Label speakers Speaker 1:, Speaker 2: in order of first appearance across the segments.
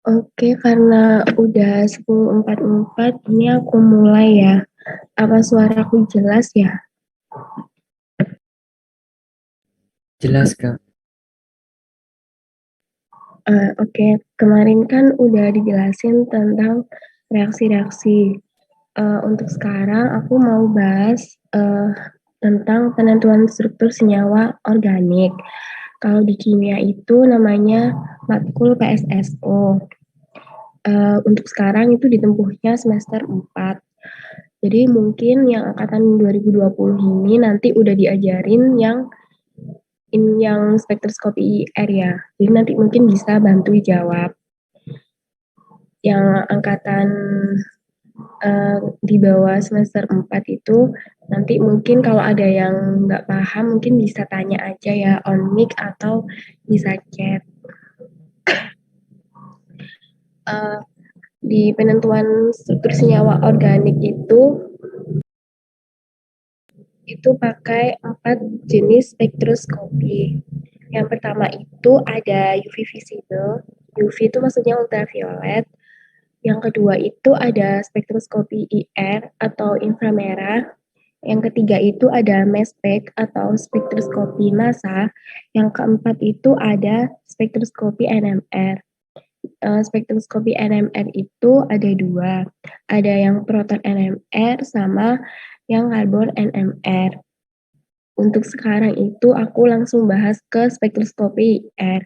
Speaker 1: Oke, karena udah 10.44, ini aku mulai ya. Apa suaraku jelas ya?
Speaker 2: Jelas, Kak.
Speaker 1: Oke, kemarin kan udah dijelasin tentang reaksi-reaksi. Untuk sekarang aku mau bahas tentang penentuan struktur senyawa organik. Kalau di kimia itu namanya matkul PSSO. Untuk sekarang itu ditempuhnya semester 4. Jadi mungkin yang angkatan 2020 ini nanti udah diajarin yang spektroskopi IR ya. Jadi nanti mungkin bisa bantu jawab. Yang angkatan di bawah semester 4 itu nanti mungkin kalau ada yang nggak paham mungkin bisa tanya aja ya on mic atau bisa chat. Uh, di penentuan struktur senyawa organik itu pakai 4 jenis spektroskopi. Yang pertama itu ada UV visible. UV itu maksudnya ultraviolet. Yang kedua itu ada spektroskopi IR atau inframerah. Yang ketiga itu ada mass spec atau spektroskopi massa. Yang keempat itu ada spektroskopi NMR. Spektroskopi NMR itu ada dua. Ada yang proton NMR sama yang karbon NMR. Untuk sekarang itu aku langsung bahas ke spektroskopi IR.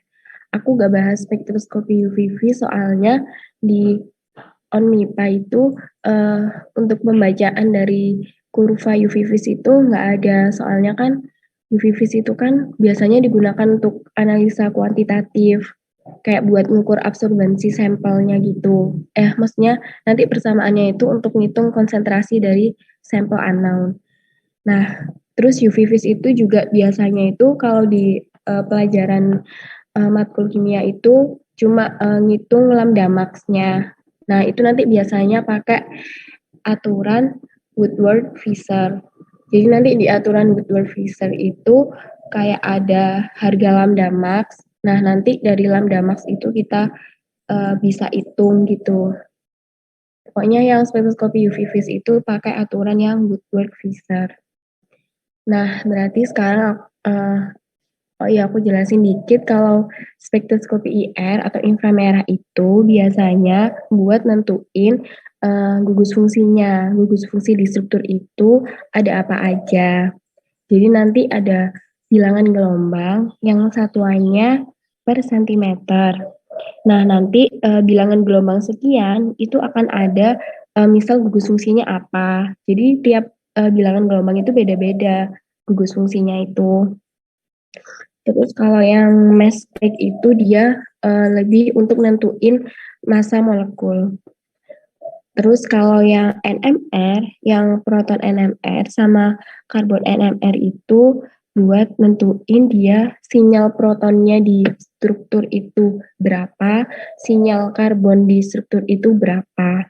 Speaker 1: Aku gak bahas spektroskopi UVV soalnya di OnMIPA itu untuk pembacaan dari kurva UV-vis itu nggak ada. Soalnya kan UV-vis itu kan biasanya digunakan untuk analisa kuantitatif, kayak buat ngukur absorbensi sampelnya gitu. Maksudnya nanti persamaannya itu untuk ngitung konsentrasi dari sampel unknown. Nah, terus UV-vis itu juga biasanya itu kalau di pelajaran matkul kimia itu cuma ngitung lambda max-nya. Nah, itu nanti biasanya pakai aturan Woodward-Visser. Jadi nanti di aturan Woodward-Visser itu kayak ada harga lambda max. Nah, nanti dari lambda max itu kita bisa hitung gitu. Pokoknya yang spektroskopi UV-vis itu pakai aturan yang Woodward-Visser. Nah, berarti sekarang oh iya, aku jelasin dikit kalau spektroskopi IR atau inframerah itu biasanya buat nentuin gugus fungsinya. Gugus fungsi di struktur itu ada apa aja. Jadi nanti ada bilangan gelombang yang satuannya per sentimeter. Nah, nanti bilangan gelombang sekian itu akan ada misal gugus fungsinya apa. Jadi tiap bilangan gelombang itu beda-beda gugus fungsinya itu. Terus kalau yang mass spec itu dia lebih untuk nentuin massa molekul. Terus kalau yang NMR, yang proton NMR sama karbon NMR itu buat nentuin dia sinyal protonnya di struktur itu berapa, sinyal karbon di struktur itu berapa.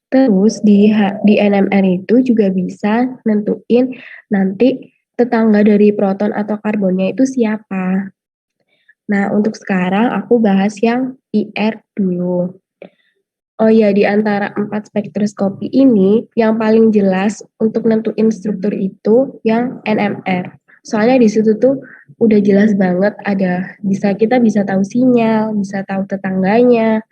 Speaker 1: Terus di NMR itu juga bisa nentuin nanti tetangga dari proton atau karbonnya itu siapa. Nah, untuk sekarang aku bahas yang IR dulu. Oh ya, di antara 4 spektroskopi ini, yang paling jelas untuk nentuin struktur itu yang NMR. Soalnya di situ tuh udah jelas banget kita bisa tahu sinyal, bisa tahu tetangganya.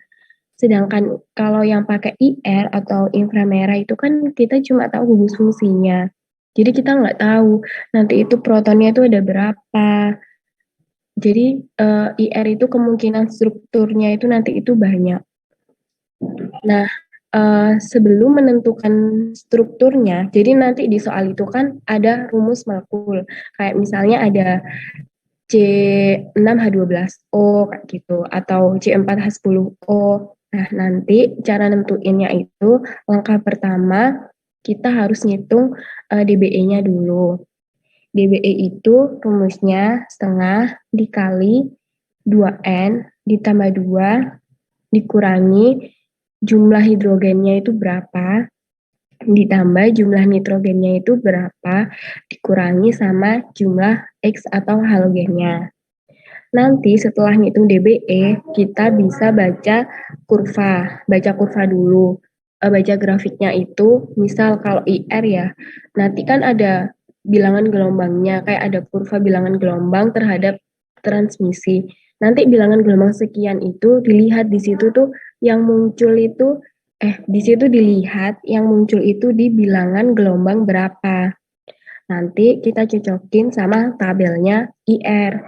Speaker 1: Sedangkan kalau yang pakai IR atau inframerah itu kan kita cuma tahu gugus fungsinya. Jadi kita nggak tahu nanti itu protonnya itu ada berapa. Jadi IR itu kemungkinan strukturnya itu nanti itu banyak. Nah, sebelum menentukan strukturnya, jadi nanti di soal itu kan ada rumus molekul. Kayak misalnya ada C6H12O kayak gitu atau C4H10O. Nah, nanti cara nentuinnya itu langkah pertama kita harus ngitung DBE-nya dulu. DBE itu rumusnya setengah dikali 2N ditambah 2 dikurangi jumlah hidrogennya itu berapa, ditambah jumlah nitrogennya itu berapa, dikurangi sama jumlah X atau halogennya. Nanti setelah ngitung DBE, kita bisa baca kurva dulu. Baca grafiknya itu, misal kalau IR ya, nanti kan ada bilangan gelombangnya, kayak ada kurva bilangan gelombang terhadap transmisi. Nanti bilangan gelombang sekian itu dilihat di situ tuh yang muncul itu, di situ dilihat yang muncul itu di bilangan gelombang berapa. Nanti kita cocokin sama tabelnya IR.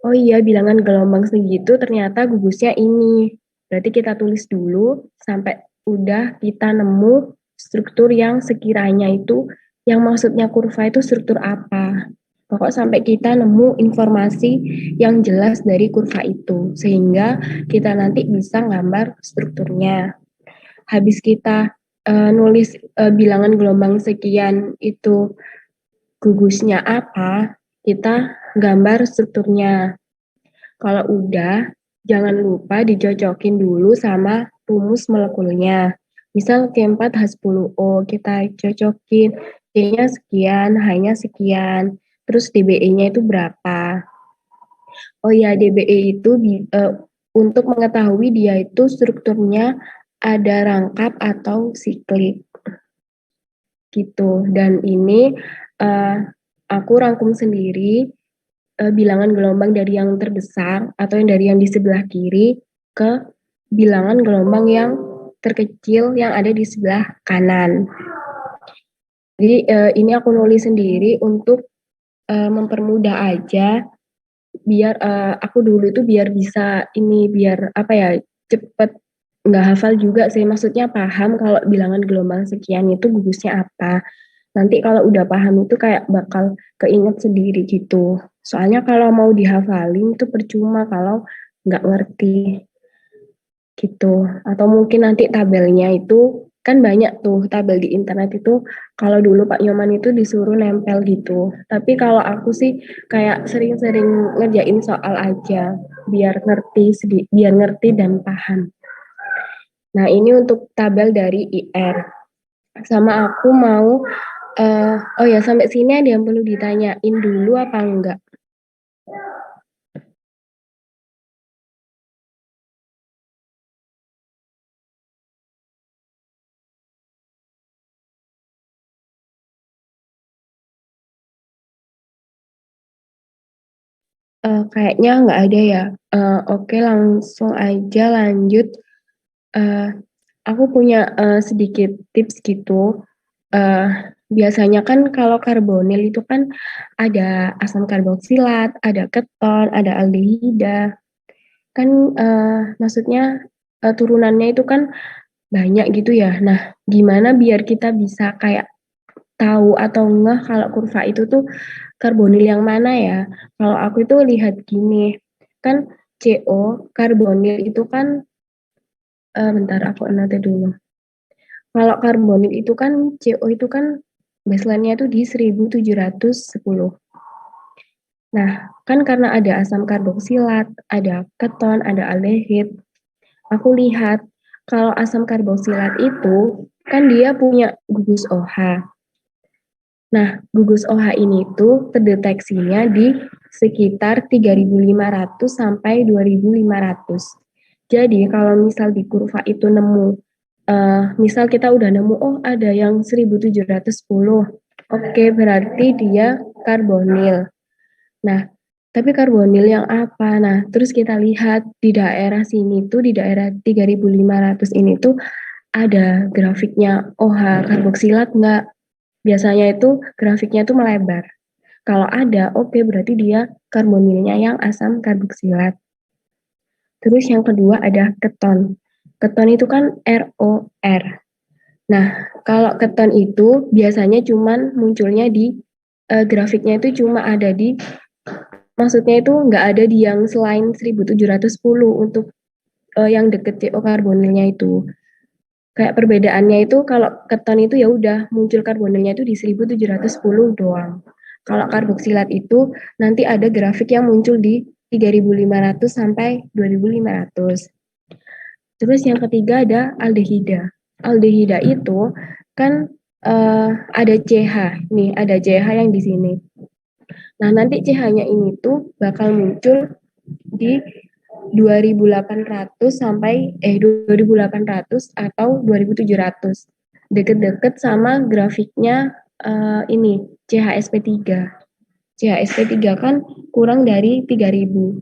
Speaker 1: Oh iya, bilangan gelombang segitu ternyata gugusnya ini. Berarti kita tulis dulu sampai udah kita nemu struktur yang sekiranya itu, yang maksudnya kurva itu struktur apa. Pokok sampai kita nemu informasi yang jelas dari kurva itu, sehingga kita nanti bisa gambar strukturnya. Habis kita nulis bilangan gelombang sekian itu gugusnya apa, kita gambar strukturnya. Kalau udah, jangan lupa dicocokin dulu sama rumus molekulnya. Misal Q4H10O, kita cocokin D-nya sekian, H-nya sekian, terus DBE-nya itu berapa. Oh ya, DBE itu untuk mengetahui dia itu strukturnya ada rangkap atau siklik gitu. Dan ini aku rangkum sendiri bilangan gelombang dari yang terbesar atau yang dari yang di sebelah kiri ke bilangan gelombang yang terkecil yang ada di sebelah kanan. Jadi ini aku nulis sendiri untuk mempermudah aja, biar aku dulu itu biar bisa ini, biar apa ya, cepet nggak hafal juga sih, maksudnya paham kalau bilangan gelombang sekian itu gugusnya apa. Nanti kalau udah paham itu kayak bakal keinget sendiri gitu. Soalnya kalau mau dihafalin itu percuma kalau nggak ngerti gitu. Atau mungkin nanti tabelnya itu kan banyak tuh tabel di internet itu. Kalau dulu Pak Nyoman itu disuruh nempel gitu. Tapi kalau aku sih kayak sering-sering ngerjain soal aja biar ngerti biar ngerti dan paham. Nah, ini untuk tabel dari IR. Sama aku mau oh ya, sampai sini ada yang perlu ditanyain dulu apa enggak? Kayaknya nggak ada ya. Oke, langsung aja lanjut. Eh, aku punya sedikit tips gitu. Eh, biasanya kan kalau karbonil itu kan ada asam karboksilat, ada keton, ada aldehida. Kan maksudnya turunannya itu kan banyak gitu ya. Nah, gimana biar kita bisa kayak tahu atau enggak kalau kurva itu tuh karbonil yang mana ya? Kalau aku itu lihat gini, kan CO karbonil itu kan bentar aku note dulu. Kalau karbonil itu kan CO itu kan baseline-nya itu di 1710. Nah, kan karena ada asam karboksilat, ada keton, ada aldehid. Aku lihat kalau asam karboksilat itu kan dia punya gugus OH. Nah, gugus OH ini tuh terdeteksinya di sekitar 3.500 sampai 2.500. Jadi kalau misal di kurva itu nemu, misal kita udah nemu, oh ada yang 1710, oke berarti dia karbonil. Nah, tapi karbonil yang apa? Nah, terus kita lihat di daerah sini tuh, di daerah 3.500 ini tuh ada grafiknya OH karboksilat nggak? Biasanya itu grafiknya tuh melebar. Kalau ada, oke berarti dia karbonilnya yang asam karboksilat. Terus yang kedua ada keton. Keton itu kan ROR. Nah, kalau keton itu biasanya cuman munculnya di grafiknya itu cuma ada di, maksudnya itu nggak ada di yang selain 1710 untuk yang deket CO karbonilnya itu. Kayak perbedaannya itu kalau keton itu ya udah muncul karbonilnya itu di 1710 doang. Kalau karboksilat itu nanti ada grafik yang muncul di 3.500 sampai 2.500. Terus yang ketiga ada aldehida. Aldehida itu kan ada CH. Nih, ada CH yang di sini. Nah, nanti CH-nya ini tuh bakal muncul di 2.800 sampai 2.800 atau 2.700. Deket-deket sama grafiknya ini CHSP3. CHSP3 kan kurang dari 3.000.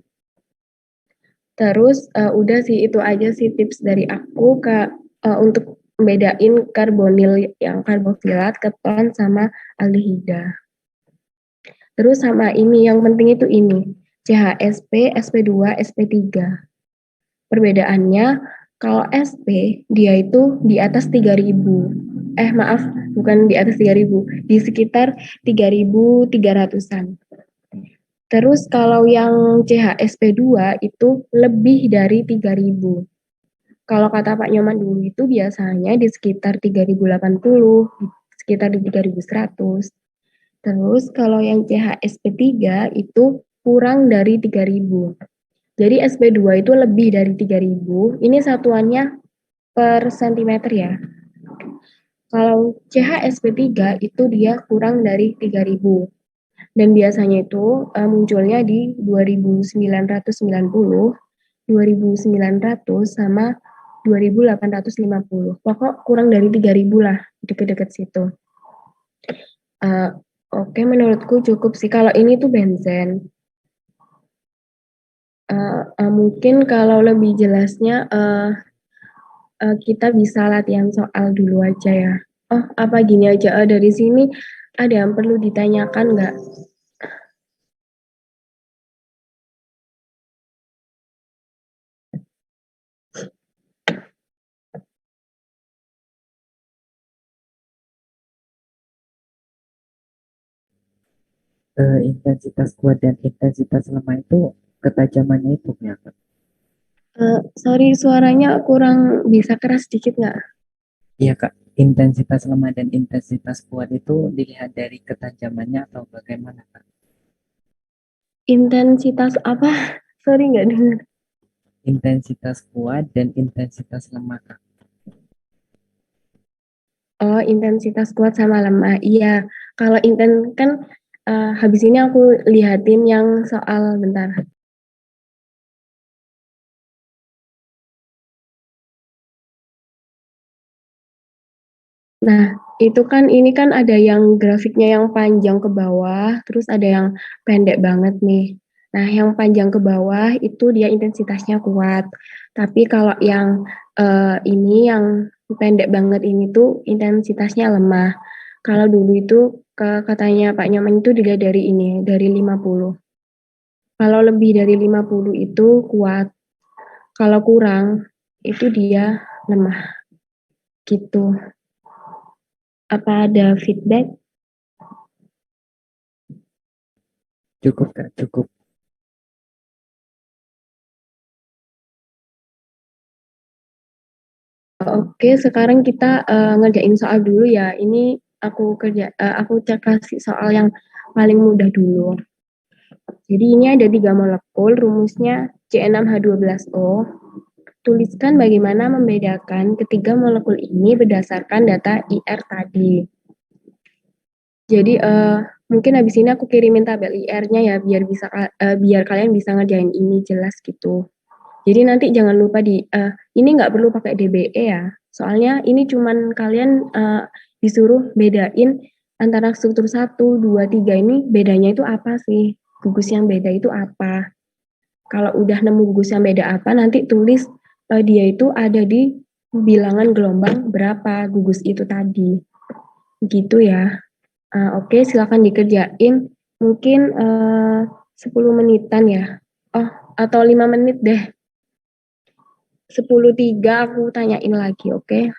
Speaker 1: Terus udah sih itu aja sih tips dari aku untuk membedain karbonil yang karboksilat, keton sama aldehida. Terus sama ini yang penting itu ini CHSP, SP2, SP3. Perbedaannya kalau SP dia itu di atas 3.000. Maaf, bukan di atas 3.000, di sekitar 3.300-an. Terus kalau yang CHSP2 itu lebih dari 3.000. Kalau kata Pak Nyoman dulu itu biasanya di sekitar 3.080, sekitar di 3.100. Terus kalau yang CHSP3 itu kurang dari 3.000. Jadi SP2 itu lebih dari 3.000. Ini satuannya per sentimeter ya. Kalau CHSP3 itu dia kurang dari 3.000. Dan biasanya itu munculnya di 2.990, 2.900 sama 2.850. Pokok kurang dari 3.000 lah, deket-deket situ. Oke, menurutku cukup sih. Kalau ini tuh benzen. Mungkin kalau lebih jelasnya kita bisa latihan soal dulu aja ya. Oh, apa gini aja, dari sini ada yang perlu ditanyakan nggak?
Speaker 2: Intensitas kuat dan intensitas lemah itu ketajamannya itu ya Kak?
Speaker 1: Sorry, suaranya kurang bisa keras dikit nggak?
Speaker 2: Iya Kak, intensitas lemah dan intensitas kuat itu dilihat dari ketajamannya atau bagaimana Kak?
Speaker 1: Intensitas apa? Sorry nggak dengar.
Speaker 2: Intensitas kuat dan intensitas lemah Kak.
Speaker 1: Oh, intensitas kuat sama lemah. Iya, kalau kan habis ini aku lihatin yang soal bentar. Nah, itu kan ini kan ada yang grafiknya yang panjang ke bawah, terus ada yang pendek banget nih. Nah, yang panjang ke bawah itu dia intensitasnya kuat. Tapi kalau yang ini yang pendek banget ini tuh intensitasnya lemah. Kalau dulu itu katanya Pak Nyoman itu dilihat dari ini, dari 50. Kalau lebih dari 50 itu kuat. Kalau kurang itu dia lemah gitu. Apa ada feedback?
Speaker 2: Cukup Kak, cukup.
Speaker 1: Oke, sekarang kita ngerjain soal dulu ya. Ini aku cek kasih soal yang paling mudah dulu. Jadi ini ada 3 molekul, rumusnya C6H12O. Tuliskan bagaimana membedakan ketiga molekul ini berdasarkan data IR tadi. Jadi mungkin habis ini aku kirimin tabel IR-nya ya biar kalian bisa ngerjain ini jelas gitu. Jadi nanti jangan lupa ini nggak perlu pakai DBE ya. Soalnya ini cuman kalian disuruh bedain antara struktur 1, 2, 3 ini bedanya itu apa sih? Gugus yang beda itu apa? Kalau udah nemu gugus yang beda apa, nanti tulis dia itu ada di bilangan gelombang berapa gugus itu tadi. Gitu ya. Oke, silakan dikerjain. Mungkin 10 menitan ya. Oh, atau 5 menit deh. 10.03 aku tanyain lagi, oke?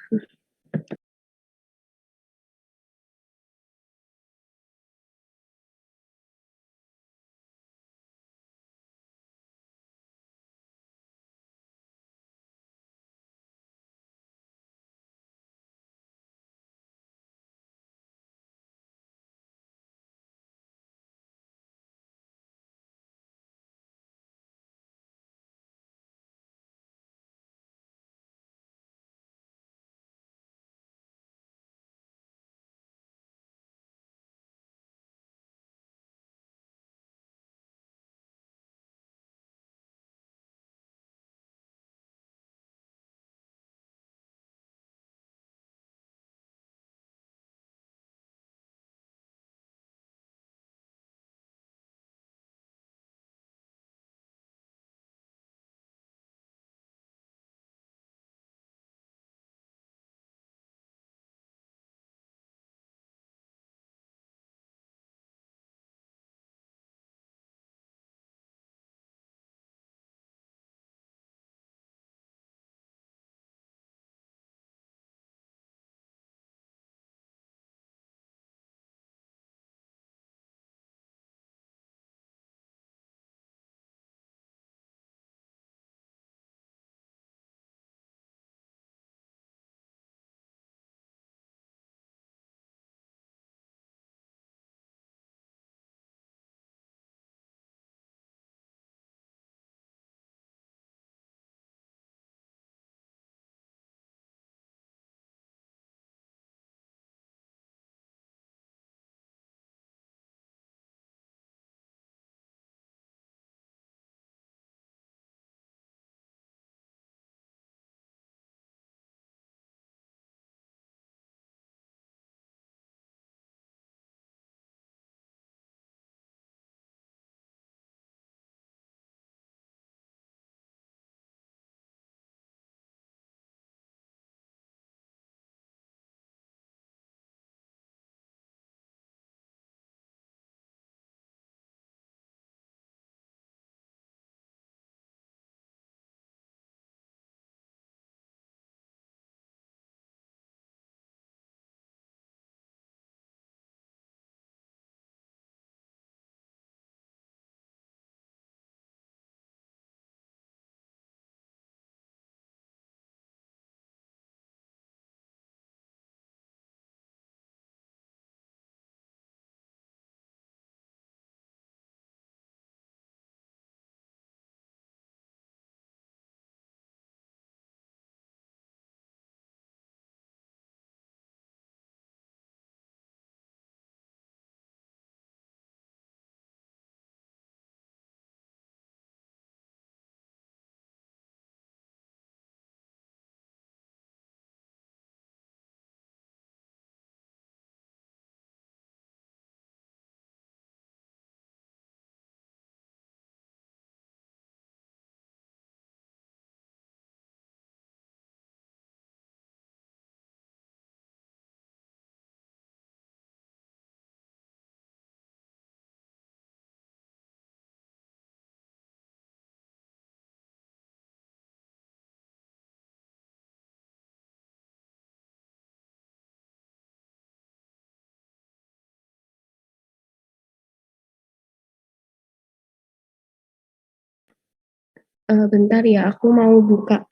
Speaker 1: Bentar ya, aku mau buka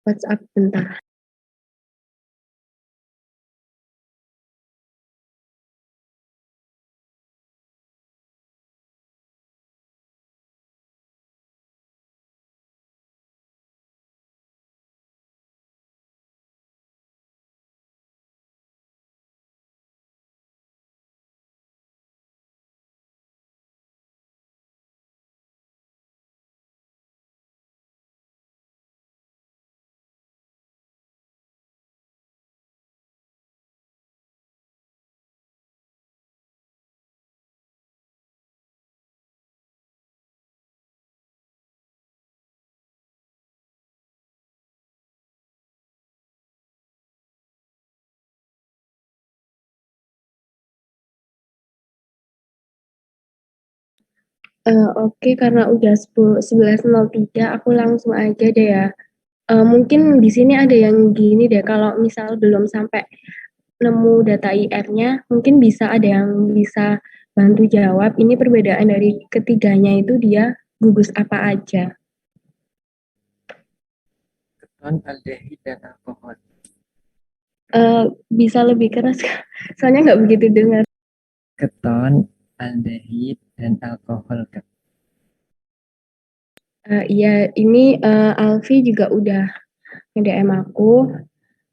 Speaker 1: WhatsApp bentar. Oke, karena udah 11.03, aku langsung aja deh ya. Mungkin di sini ada yang gini deh, kalau misal belum sampai nemu data IR-nya, mungkin bisa ada yang bisa bantu jawab. Ini perbedaan dari ketiganya itu dia gugus apa aja.
Speaker 2: Keton, aldehid, dan alkohol.
Speaker 1: Bisa lebih keras, soalnya nggak begitu dengar.
Speaker 2: Keton, aldehid, dan alkohol, Kak.
Speaker 1: Iya, ini Alfi juga udah nge-DM aku.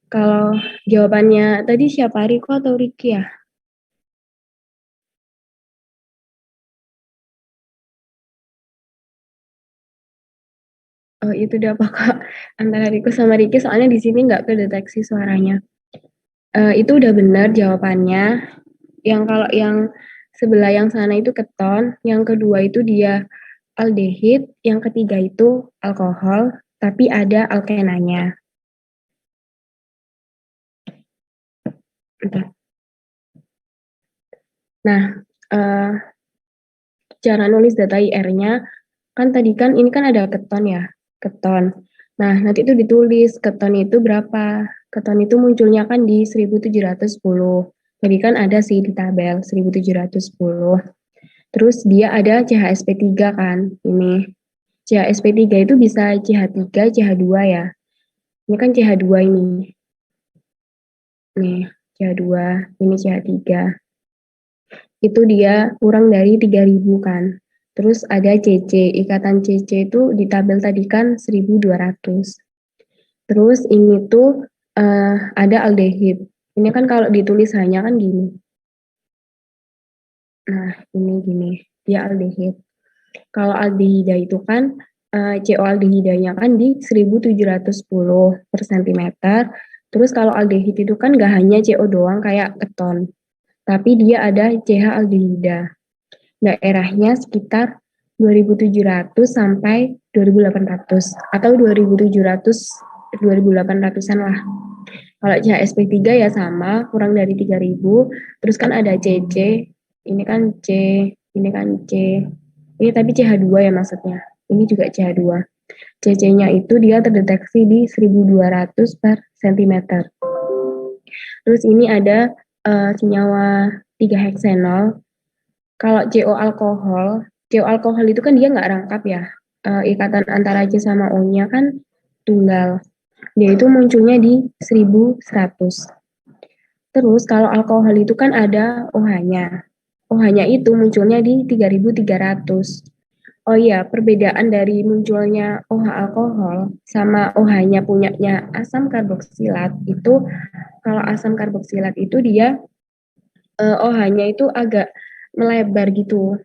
Speaker 1: Kalau jawabannya tadi siapa, Riko atau Riki ya? Oh, itu udah apa kak? Antara Riko sama Riki, soalnya di sini nggak kedeteksi suaranya. Itu udah benar jawabannya. Yang kalau yang sebelah yang sana itu keton, yang kedua itu dia aldehid, yang ketiga itu alkohol, tapi ada alkenanya. Bentar. Nah, eh, cara nulis data IR-nya, kan tadi kan ini kan ada keton ya, keton. Nah, nanti itu ditulis keton itu berapa. Keton itu munculnya kan di 1710. Jadi kan ada sih di tabel 1710. Terus dia ada CHSP3 kan, ini. CHSP3 itu bisa CH3, CH2 ya. Ini kan CH2 ini. Nih, CH2, ini CH3. Itu dia kurang dari 3.000 kan. Terus ada CC, ikatan CC itu di tabel tadi kan 1.200. Terus ini tuh ada aldehid. Ini kan kalau ditulis hanya kan gini. Nah, ini gini, dia aldehid. Kalau aldehida itu kan CO aldehidanya kan di 1.710 per sentimeter. Terus kalau aldehid itu kan gak hanya CO doang kayak keton, tapi dia ada CH aldehida. Daerahnya sekitar 2.700 sampai 2.800 atau 2.700 2.800-an lah. Kalau CHSP3 ya sama, kurang dari 3.000. Terus kan ada CC, ini kan C, ini kan C. Ini tapi CH2 ya maksudnya. Ini juga CH2. CC-nya itu dia terdeteksi di 1.200 per sentimeter. Terus ini ada senyawa 3 heksenol. Kalau CO alkohol itu kan dia nggak rangkap ya. Ikatan antara C sama O-nya kan tunggal. Dia itu munculnya di 1.100. Terus kalau alkohol itu kan ada OH-nya. OH-nya itu munculnya di 3.300. Oh iya, perbedaan dari munculnya OH alkohol sama OH-nya punyanya asam karboksilat itu, kalau asam karboksilat itu dia OH-nya itu agak melebar gitu.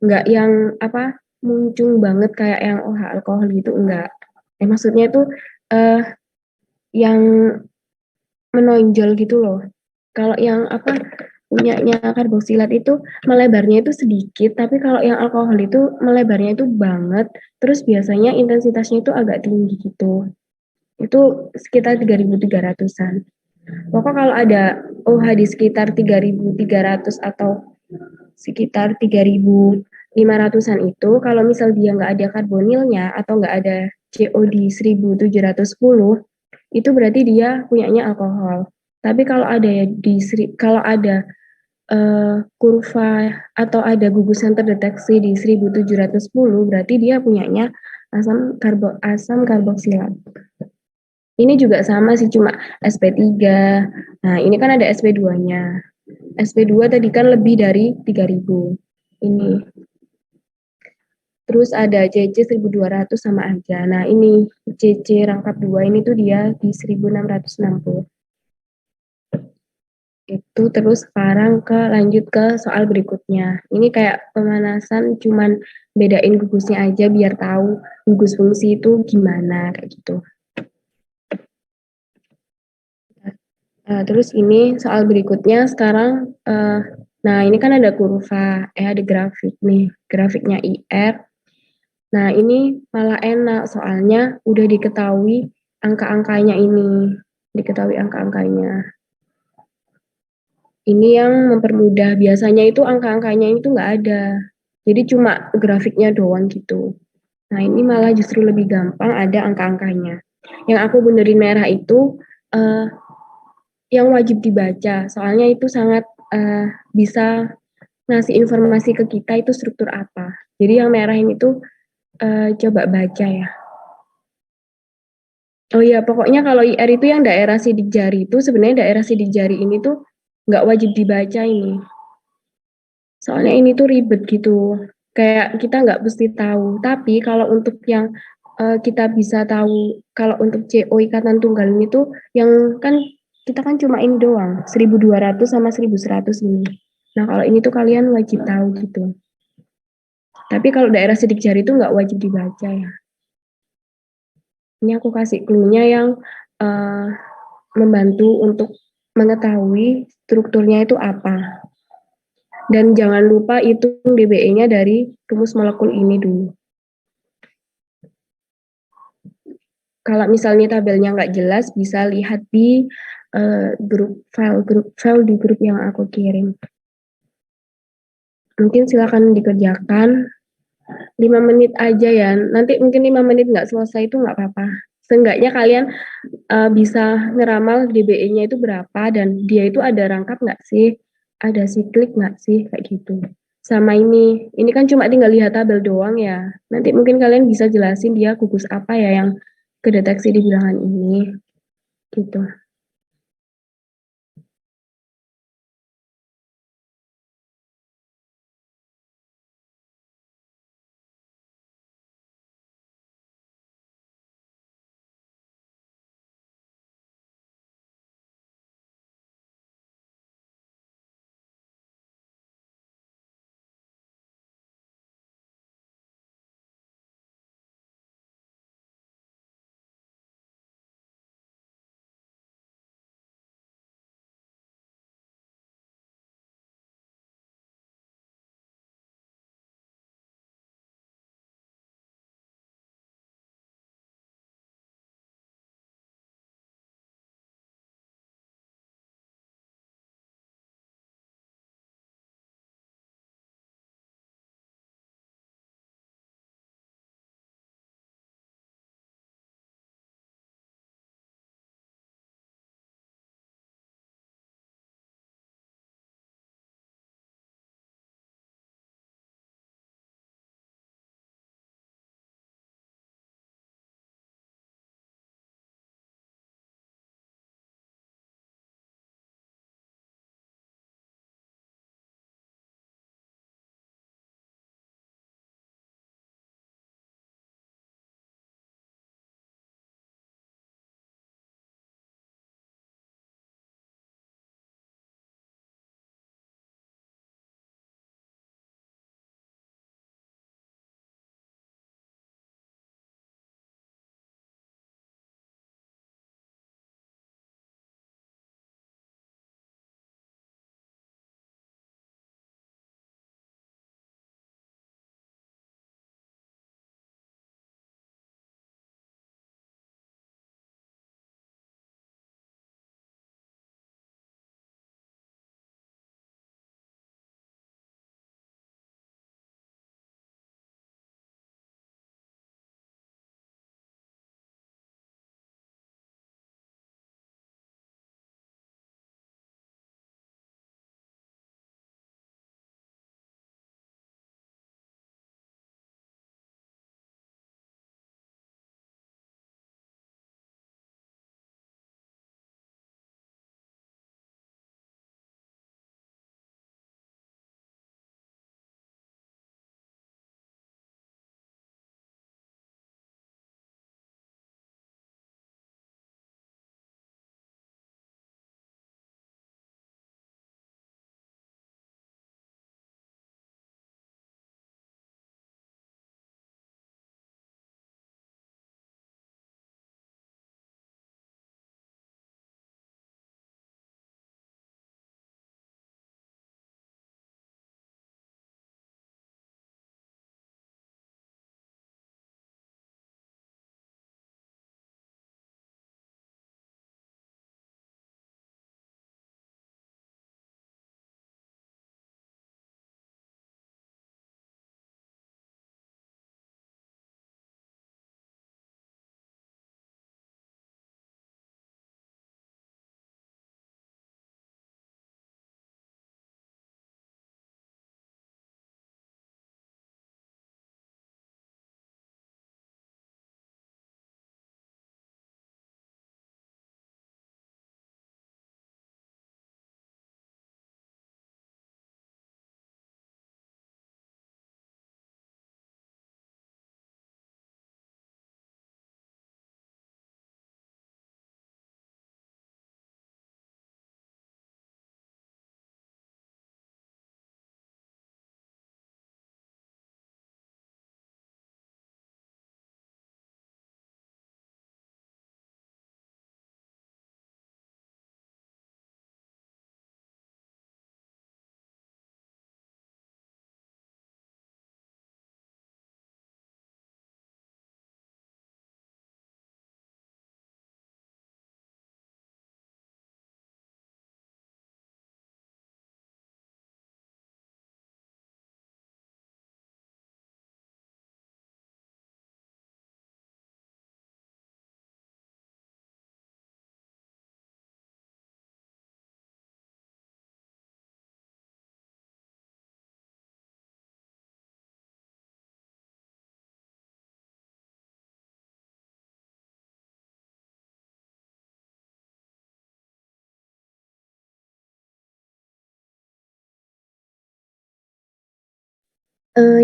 Speaker 1: Enggak yang apa muncul banget kayak yang OH alkohol gitu, enggak. Maksudnya itu eh, yang menonjol gitu loh. Kalau yang apa punyanya karboksilat itu melebarnya itu sedikit, tapi kalau yang alkohol itu melebarnya itu banget. Terus biasanya intensitasnya itu agak tinggi gitu. Itu sekitar 3.300-an. Pokoknya kalau ada OH di sekitar 3.300 atau sekitar 3.500-an itu, kalau misal dia nggak ada karbonilnya atau nggak ada CO di 1.710, itu berarti dia punyanya alkohol. Tapi kalau ada ya kalau ada kurva atau ada gugus yang terdeteksi di 1.710, berarti dia punyanya asam karboksilat. Ini juga sama sih, cuma sp3. Nah, ini kan ada sp2-nya. sp2 tadi kan lebih dari 3.000. Ini. Terus ada CC 1.200 sama aja. Nah, ini CC rangkap 2 ini tuh dia di 1.660. Itu terus sekarang lanjut ke soal berikutnya. Ini kayak pemanasan, cuman bedain gugusnya aja biar tahu gugus fungsi itu gimana kayak gitu. Terus ini soal berikutnya sekarang, nah ini kan ada kurva, ada grafik nih, grafiknya IR. Nah ini malah enak soalnya udah diketahui angka-angkanya ini, diketahui angka-angkanya. Ini yang mempermudah, biasanya itu angka-angkanya itu nggak ada, jadi cuma grafiknya doang gitu. Nah ini malah justru lebih gampang ada angka-angkanya. Yang aku benerin merah itu yang wajib dibaca, soalnya itu sangat bisa ngasih informasi ke kita itu struktur apa. Jadi yang merah ini tuh coba baca ya. Oh iya, pokoknya kalau IR itu yang daerah sidik jari itu sebenarnya daerah sidik jari ini tuh nggak wajib dibaca ini. Soalnya ini tuh ribet gitu. Kayak kita nggak mesti tahu. Tapi kalau untuk yang kita bisa tahu, kalau untuk CO ikatan tunggal ini tuh yang kan kita kan cuma ini doang, 1.200 sama 1.100 ini. Nah kalau ini tuh kalian wajib tahu gitu. Tapi kalau daerah sidik jari itu nggak wajib dibaca ya. Ini aku kasih clue-nya yang uh, membantu untuk mengetahui strukturnya itu apa. Dan jangan lupa hitung dBE-nya dari rumus molekul ini dulu. Kalau misalnya tabelnya nggak jelas, bisa lihat di grup file di grup yang aku kirim. Mungkin silakan dikerjakan 5 menit aja ya. Nanti mungkin 5 menit nggak selesai itu nggak apa-apa. Seenggaknya kalian bisa ngeramal dBE-nya itu berapa dan dia itu ada rangkap nggak sih, ada siklik nggak sih, kayak gitu. Sama ini kan cuma tinggal lihat tabel doang ya. Nanti mungkin kalian bisa jelasin dia gugus apa ya yang kedeteksi di bilangan ini, gitu.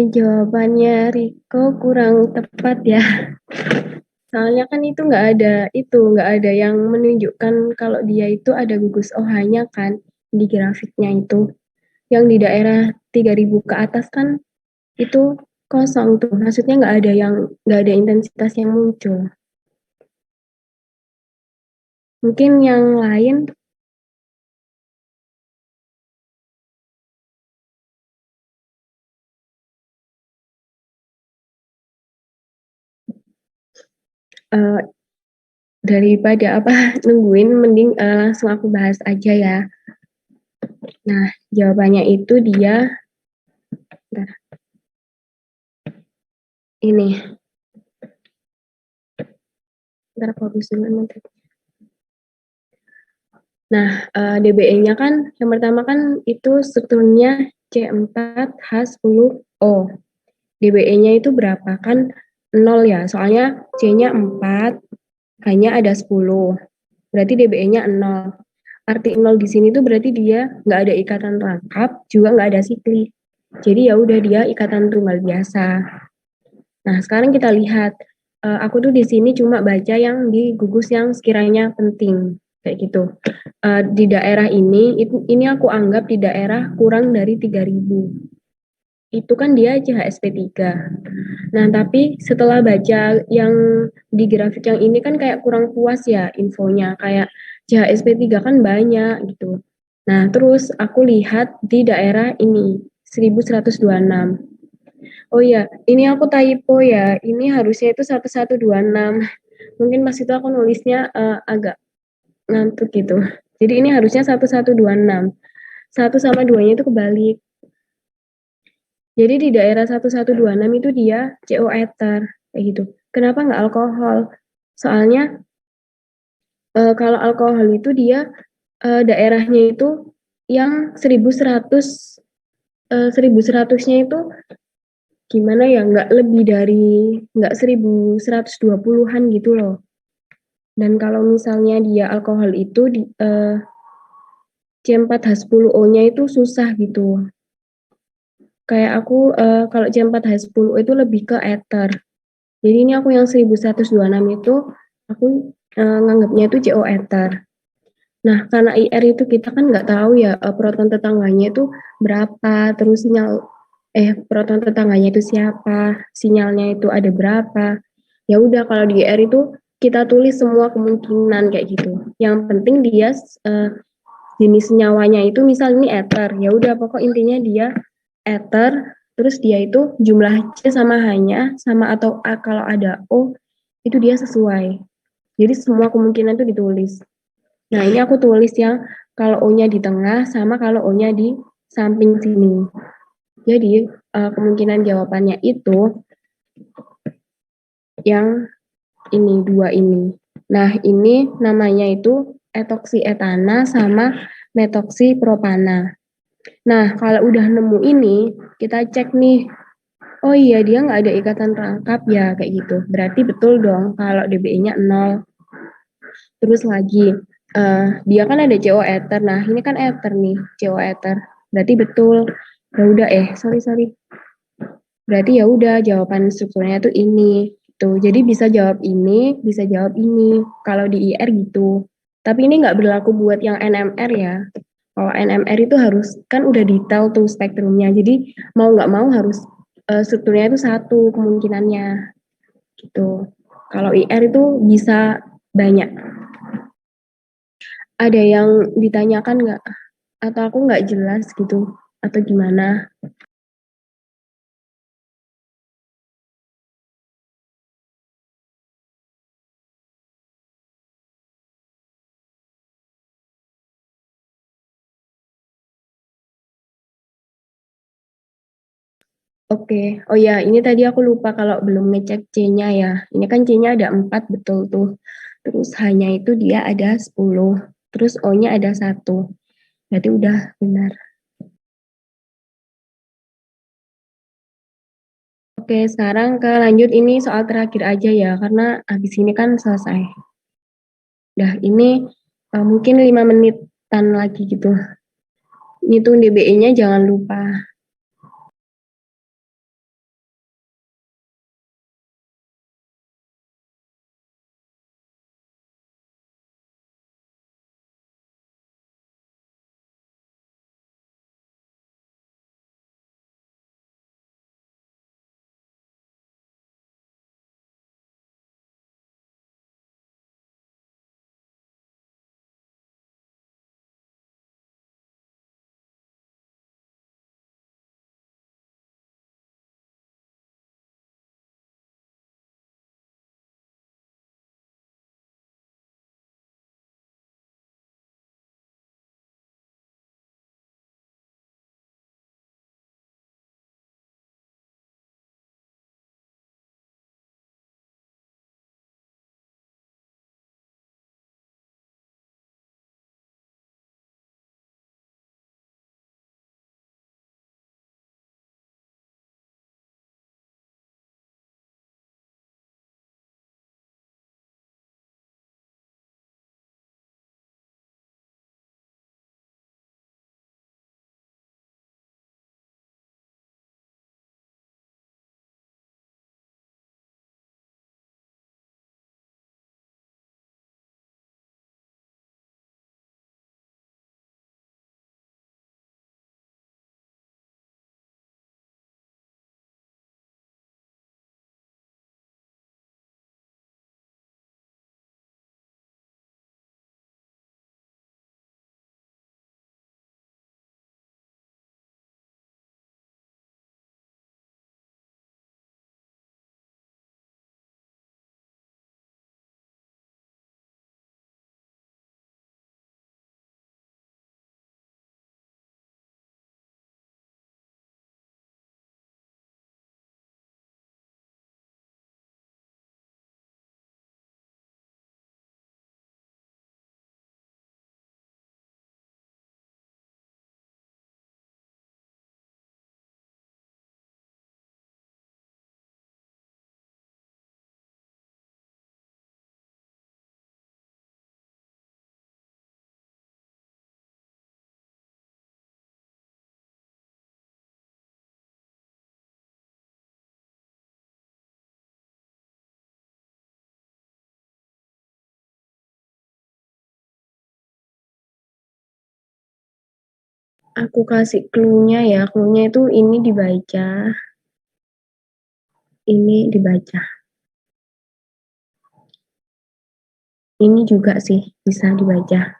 Speaker 1: Jawabannya Riko kurang tepat ya. Soalnya kan itu nggak ada yang menunjukkan kalau dia itu ada gugus OH-nya kan di grafiknya itu. Yang di daerah 3000 ke atas kan itu kosong tuh. Maksudnya nggak ada intensitas yang muncul. Mungkin yang lain eh, daripada apa nungguin mending langsung aku bahas aja ya. Nah, jawabannya itu dia bentar, ini. Bentar aku hapus dulu nanti. Nah, DBE-nya kan yang pertama kan itu strukturnya C4H10O. DBE-nya itu berapa? Kan 0 ya, soalnya C-nya 4, H-nya ada 10. Berarti DBE-nya 0. Arti 0 di sini tuh berarti dia nggak ada ikatan rangkap, juga nggak ada siklik. Jadi ya udah dia ikatan tunggal biasa. Nah, sekarang kita lihat. Aku tuh di sini cuma baca yang di gugus yang sekiranya penting kayak gitu. Di daerah ini aku anggap di daerah kurang dari 3000. Itu kan dia CHSP3. Nah, tapi setelah baca yang di grafik yang ini kan kayak kurang puas ya infonya. Kayak CHSP3 kan banyak gitu. Nah, terus aku lihat di daerah ini 1126. Oh iya, ini aku typo ya. Ini harusnya itu 1126. Mungkin pas itu aku nulisnya agak ngantuk gitu. Jadi ini harusnya 1126. Satu sama duanya itu kebalik. Jadi di daerah 1126 itu dia CO ether kayak gitu. Kenapa nggak alkohol? Soalnya kalau alkohol itu dia daerahnya itu yang 1100 1100-nya itu gimana ya, nggak lebih dari nggak 1120-an gitu loh. Dan kalau misalnya dia alkohol itu di C4H10O-nya itu susah gitu. Kayak aku kalau C4H10O itu lebih ke ether. Jadi ini aku yang 1126 itu aku nganggapnya itu CO ether. Nah, karena IR itu kita kan nggak tahu ya proton tetangganya itu berapa, terus proton tetangganya itu siapa, sinyalnya itu ada berapa. Ya udah kalau di IR itu kita tulis semua kemungkinan kayak gitu. Yang penting dia jenis nyawanya itu misal ini ether. Ya udah pokok intinya dia ether, terus dia itu jumlah C sama hanya sama atau A, kalau ada O itu dia sesuai. Jadi semua kemungkinan itu ditulis. Nah, ini aku tulis yang kalau O-nya di tengah sama kalau O-nya di samping sini. Jadi, kemungkinan jawabannya itu yang ini, dua ini. Nah, ini namanya itu etoksietana sama metoksipropana. Nah, kalau udah nemu ini, kita cek nih, oh iya dia nggak ada ikatan rangkap ya, kayak gitu. Berarti betul dong kalau DBE-nya 0. Terus lagi, dia kan ada CO ether. Nah, ini kan ether nih, CO ether. Berarti betul. Ya udah sorry sorry. Berarti ya udah jawaban strukturnya tuh ini. Gitu. Jadi bisa jawab ini, bisa jawab ini. Kalau di IR gitu. Tapi ini nggak berlaku buat yang NMR ya. Kalau NMR itu harus kan udah detail tuh spektrumnya. Jadi mau nggak mau harus strukturnya itu satu kemungkinannya gitu. Kalau IR itu bisa banyak. Ada yang ditanyakan nggak? Atau aku nggak jelas gitu? Atau gimana? Oke, oh ya ini tadi aku lupa kalau belum ngecek C-nya ya. Ini kan C-nya ada 4 betul tuh. Terus H-nya itu dia ada 10. Terus O-nya ada 1. Berarti udah benar. Oke, sekarang ke lanjut ini soal terakhir aja ya, karena habis ini kan selesai. Dah, ini mungkin 5 menitan lagi gitu. Ngitung DBE-nya jangan lupa. Aku kasih clue-nya ya. Clue-nya itu ini dibaca. Ini dibaca. Ini juga sih bisa dibaca.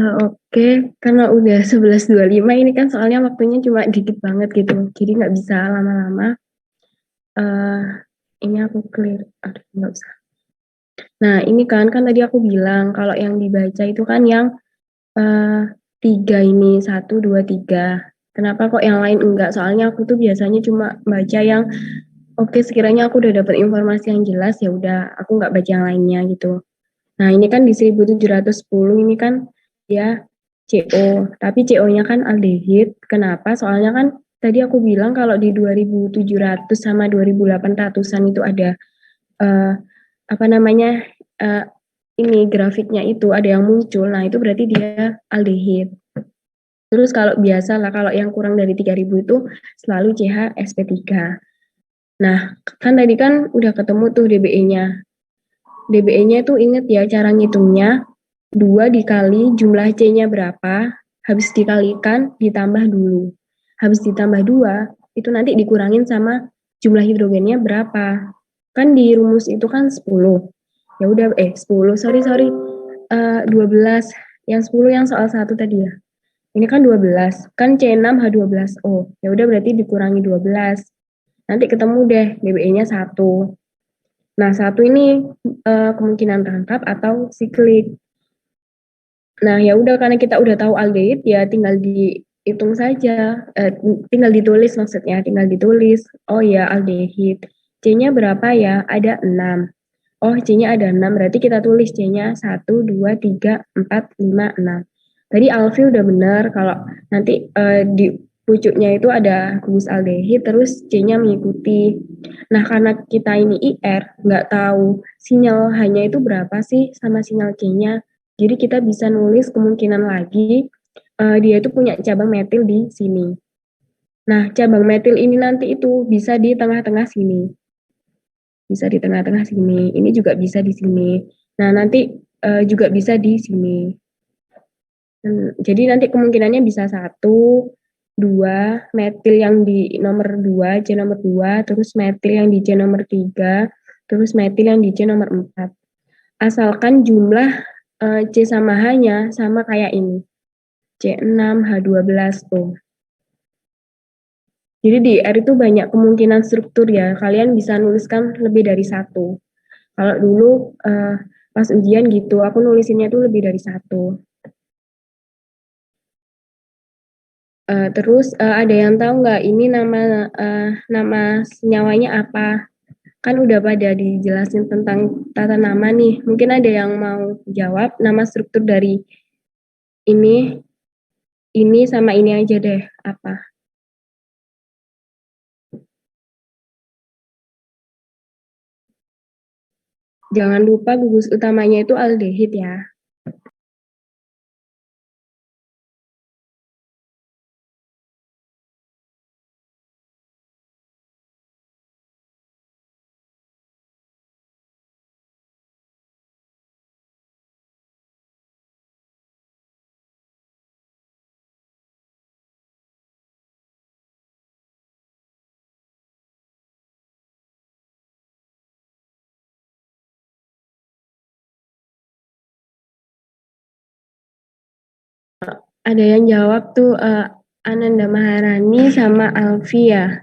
Speaker 1: Oke, karena udah 11.25 ini kan soalnya waktunya cuma dikit banget gitu. Jadi nggak bisa lama-lama. Eh, ini aku clear. Aduh, nggak usah. Nah, ini kan tadi aku bilang kalau yang dibaca itu kan yang eh, tiga ini, satu, dua, tiga. Kenapa kok yang lain enggak? Soalnya aku tuh biasanya cuma baca yang oke, sekiranya aku udah dapat informasi yang jelas, ya udah aku nggak baca yang lainnya gitu. Nah, ini kan di 1710 ini kan ya CO, tapi CO-nya kan aldehid. Kenapa? Soalnya kan tadi aku bilang kalau di 2700 sama 2800-an itu ada eh, apa namanya eh, ini grafiknya itu ada yang muncul. Nah, itu berarti dia aldehid. Terus kalau biasa lah kalau yang kurang dari 3000 itu selalu CH sp3. Nah, kan tadi kan udah ketemu tuh DBE-nya. DBE-nya itu inget ya cara ngitungnya 2 dikali jumlah C-nya berapa, habis dikalikan ditambah dulu. Habis ditambah 2 itu nanti dikurangin sama jumlah hidrogennya berapa. Kan di rumus itu kan 10. Ya udah 10, sorry sorry. 12. Yang 10 yang soal satu tadi ya. Ini kan 12. Kan C6H12O. Ya udah berarti dikurangi 12. Nanti ketemu deh DBE-nya 1. Nah, satu ini kemungkinan rangkap atau siklik. Nah, ya udah karena kita udah tahu aldehid ya tinggal dihitung saja. Tinggal ditulis maksudnya, tinggal ditulis. Oh ya, aldehid. C-nya berapa ya? Ada 6. Oh, C-nya ada 6, berarti kita tulis C-nya 1, 2, 3, 4, 5, 6. Tadi Alfi udah benar kalau nanti di pucuknya itu ada gugus aldehid, terus C-nya mengikuti. Nah, karena kita ini IR, nggak tahu sinyal hanya itu berapa sih sama sinyal C-nya. Jadi kita bisa nulis kemungkinan lagi dia itu punya cabang metil di sini. Nah, cabang metil ini nanti itu bisa di tengah-tengah sini. Bisa di tengah-tengah sini. Ini juga bisa di sini. Nah, nanti juga bisa di sini. Jadi nanti kemungkinannya bisa satu, dua, metil yang di nomor 2, C nomor 2, terus metil yang di C nomor 3, terus metil yang di C nomor 4. Asalkan jumlah C sama H-nya sama kayak ini. C6, H12 tuh. Jadi di R itu banyak kemungkinan struktur ya. Kalian bisa nuliskan lebih dari satu. Kalau dulu pas ujian gitu, aku nulisinnya tuh lebih dari satu. Terus ada yang tahu nggak ini nama senyawanya apa? Kan udah pada dijelasin tentang tata nama nih. Mungkin ada yang mau jawab nama struktur dari ini sama ini aja deh. Apa? Jangan lupa gugus utamanya itu aldehid ya. Ada yang jawab tuh Ananda Maharani sama Alfi ya.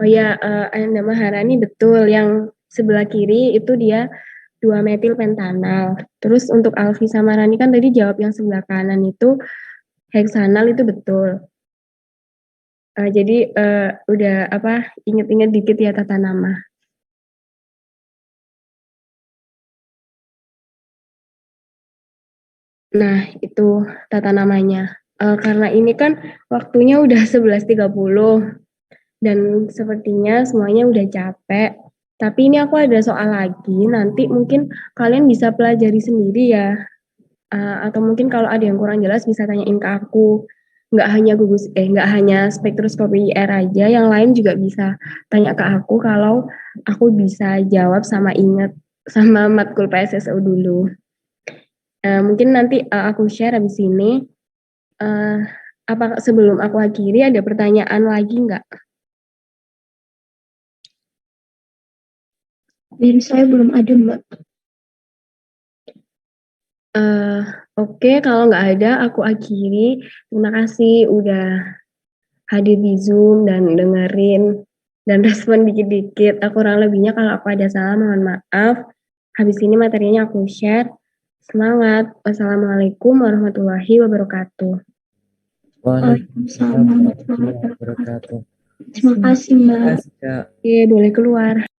Speaker 1: Oh ya, Ananda Maharani betul. Yang sebelah kiri itu dia 2 metil pentanal. Terus untuk Alfi sama Rani kan tadi jawab yang sebelah kanan itu heksanal itu betul. Jadi udah inget-inget dikit ya tata nama. Nah, itu tata namanya. Karena ini kan waktunya udah 11.30 dan sepertinya semuanya udah capek. Tapi ini aku ada soal lagi, nanti mungkin kalian bisa pelajari sendiri ya. Atau mungkin kalau ada yang kurang jelas bisa tanyain ke aku. Nggak hanya spektroskopi IR aja, yang lain juga bisa tanya ke aku kalau aku bisa jawab sama ingat sama matkul PSSO dulu. Mungkin nanti aku share habis ini. Apa sebelum aku akhiri ada pertanyaan lagi nggak?
Speaker 3: Dari saya belum ada, Mbak.
Speaker 1: Oke, kalau nggak ada, aku akhiri. Terima kasih udah hadir di Zoom dan dengerin dan respon dikit-dikit. Kurang lebihnya kalau aku ada salah, mohon maaf. Habis ini materinya aku share. Semangat. Wassalamualaikum warahmatullahi wabarakatuh.
Speaker 2: Waalaikumsalam warahmatullahi wabarakatuh.
Speaker 3: Terima kasih, Mbak.
Speaker 2: Terima kasih, Kak.
Speaker 1: Oke, boleh keluar.